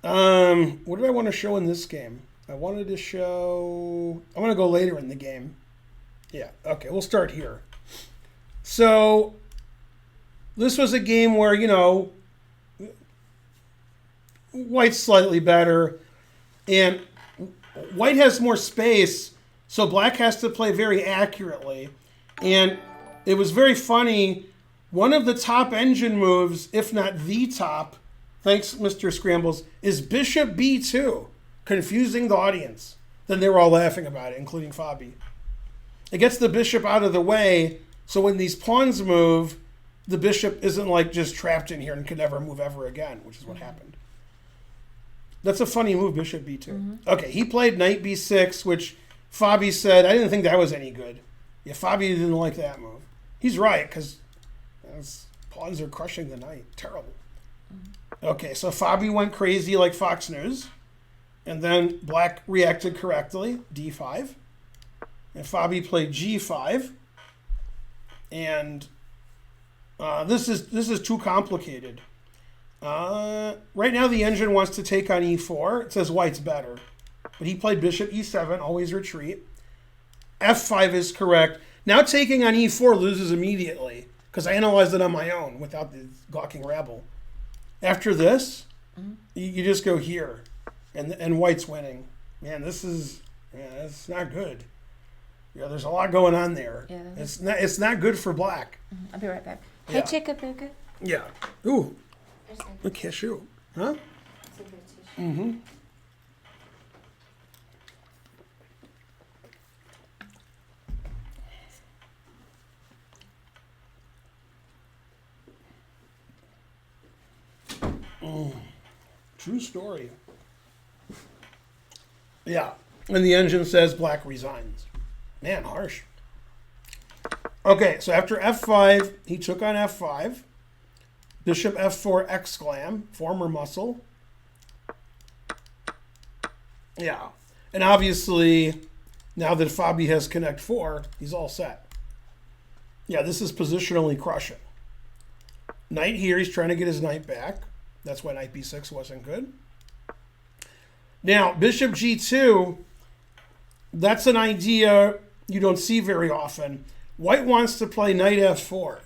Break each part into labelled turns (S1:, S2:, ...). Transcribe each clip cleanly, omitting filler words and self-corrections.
S1: What did I want to show in this game? I want to go later in the game. Yeah, okay, we'll start here. So, this was a game where, White's slightly better, and White has more space, so Black has to play very accurately. And it was very funny. One of the top engine moves, if not the top, thanks, Mr. Scrambles, is Bishop B2, confusing the audience. Then they were all laughing about it, including Fabi. It gets the bishop out of the way, so when these pawns move, the bishop isn't like just trapped in here and can never move ever again, which is what happened. That's a funny move, Bishop B2. Mm-hmm. Okay, he played Knight B6, which Fabi said, I didn't think that was any good. Yeah, Fabi didn't like that move. He's right, because pawns are crushing the knight. Terrible. Mm-hmm. Okay, so Fabi went crazy like Fox News, and then Black reacted correctly, D5. And Fabi played G5. And this is too complicated. Right now the engine wants to take on E4. It says White's better. But he played Bishop E7, always retreat. F5 is correct. Now taking on E4 loses immediately, because I analyzed it on my own without the gawking rabble. After this, you just go here, and White's winning. Man, it's not good. Yeah, there's a lot going on there. Yeah, it's not good for Black.
S2: I'll be right back. Hey, Chickapuka.
S1: Yeah. Ooh. A cashew. Huh? Mm-hmm. True story. Yeah. And the engine says Black resigns. Man, harsh. Okay, so after F5, he took on F5. Bishop F4 exclam, former muscle. Yeah. And obviously, now that Fabi has connect 4, he's all set. Yeah, this is positionally crushing. Knight here, he's trying to get his knight back. That's why Knight B6 wasn't good. Now, Bishop G2, that's an idea you don't see very often. White wants to play Knight F4,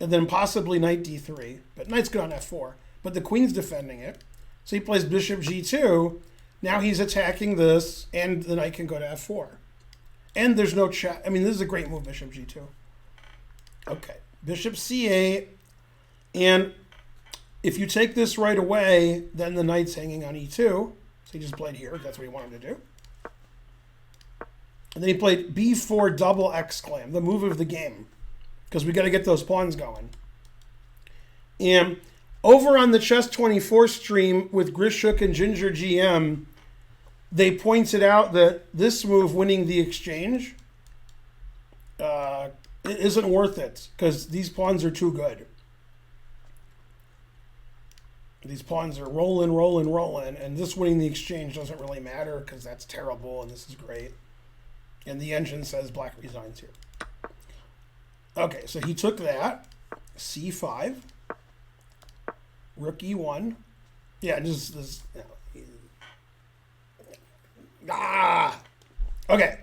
S1: and then possibly Knight D3, but Knight's good on F4. But the Queen's defending it, so he plays Bishop G2. Now he's attacking this, and the Knight can go to F4. And there's no check. I mean, this is a great move, Bishop G2. Okay, Bishop C8, and if you take this right away, then the Knight's hanging on E2. So he just played here. That's what he wanted to do. And then he played B4 double exclam, the move of the game, because we got to get those pawns going. And over on the Chess 24 stream with Grishuk and Ginger GM, they pointed out that this move, winning the exchange, it isn't worth it because these pawns are too good. These pawns are rolling, and this winning the exchange doesn't really matter because that's terrible, and this is great. And the engine says Black resigns here. Okay, so he took that. C5. Rook E1. Yeah, this okay.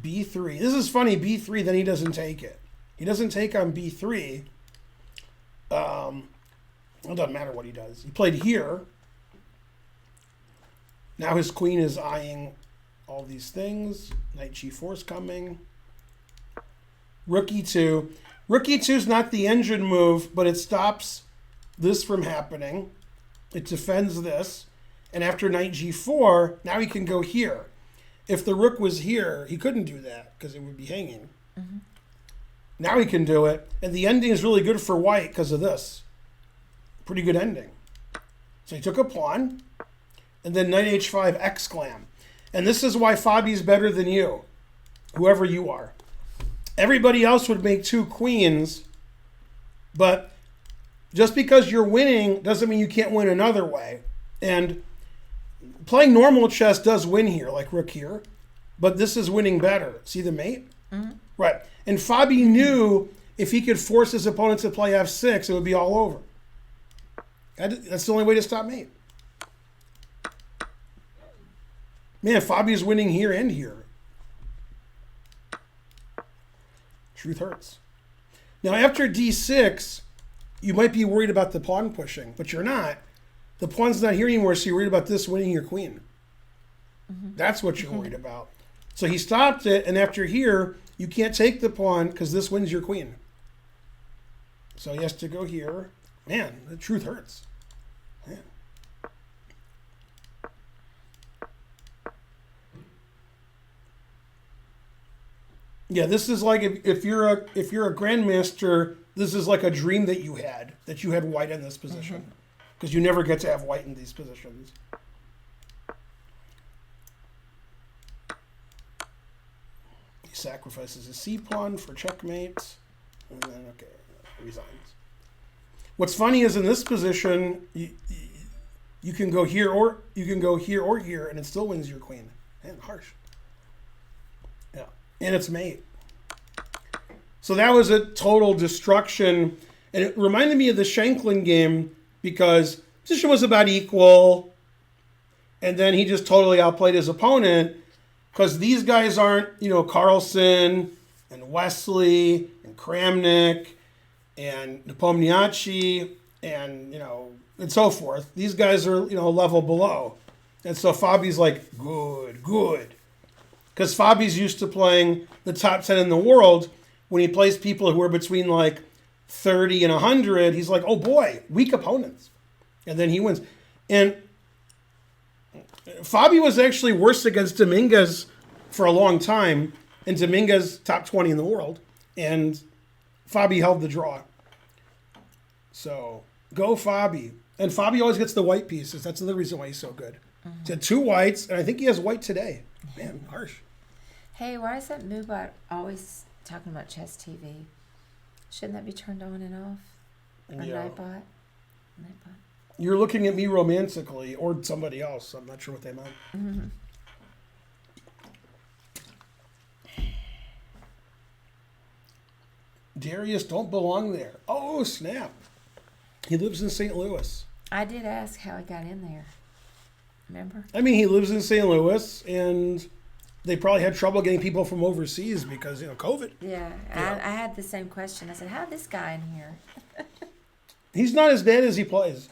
S1: B3. This is funny, B3, then he doesn't take it. He doesn't take on B3. It doesn't matter what he does. He played here. Now his queen is eyeing all these things. Knight G4 is coming. Rook E2. Rook E2 is not the engine move, but it stops this from happening. It defends this. And after Knight G4, now he can go here. If the rook was here, he couldn't do that because it would be hanging. Mm-hmm. Now he can do it. And the ending is really good for White because of this. Pretty good ending. So he took a pawn. And then Knight H5 exclam. And this is why Fabi's better than you, whoever you are. Everybody else would make 2 queens, but just because you're winning doesn't mean you can't win another way. And playing normal chess does win here, like rook here, but this is winning better. See the mate? Mm-hmm. Right. And Fabi knew if he could force his opponent to play f6, it would be all over. That's the only way to stop mate. Man, Fabi's winning here and here. Truth hurts. Now, after d6, you might be worried about the pawn pushing, but you're not. The pawn's not here anymore, so you're worried about this winning your queen. That's what you're worried about. So he stopped it, and after here, you can't take the pawn because this wins your queen. So he has to go here. Man, the truth hurts. Man. Yeah, this is like if you're a grandmaster, this is like a dream that you had white in this position, because you never get to have white in these positions. He sacrifices his c pawn for checkmate, and then resigns. What's funny is in this position, you can go here or here, and it still wins your queen. Man, harsh. Yeah, and it's mate. So that was a total destruction, and it reminded me of the Shanklin game because position was about equal, and then he just totally outplayed his opponent because these guys aren't, Carlsen and Wesley and Kramnik and Nepomniachtchi and, and so forth. These guys are, a level below. And so Fabi's like, good. Because Fabi's used to playing the top 10 in the world. When he plays people who are between like 30 and 100, he's like, oh boy, weak opponents. And then he wins. And Fabi was actually worse against Dominguez for a long time. And Dominguez top 20 in the world. And Fabi held the draw. So go Fabi. And Fabi always gets the white pieces. That's another reason why he's so good. He had 2 whites, and I think he has white today. Man, harsh.
S2: Hey, why is that Moobot always talking about chess TV? Shouldn't that be turned on and off? Or Nightbot?
S1: You're looking at me romantically, or somebody else. I'm not sure what they meant. Darius don't belong there. Oh, snap. He lives in St. Louis.
S2: I did ask how he got in there. Remember?
S1: I mean, he lives in St. Louis, and they probably had trouble getting people from overseas because, COVID.
S2: Yeah. I had the same question. I said, how'd this guy in here?
S1: He's not as bad as he plays.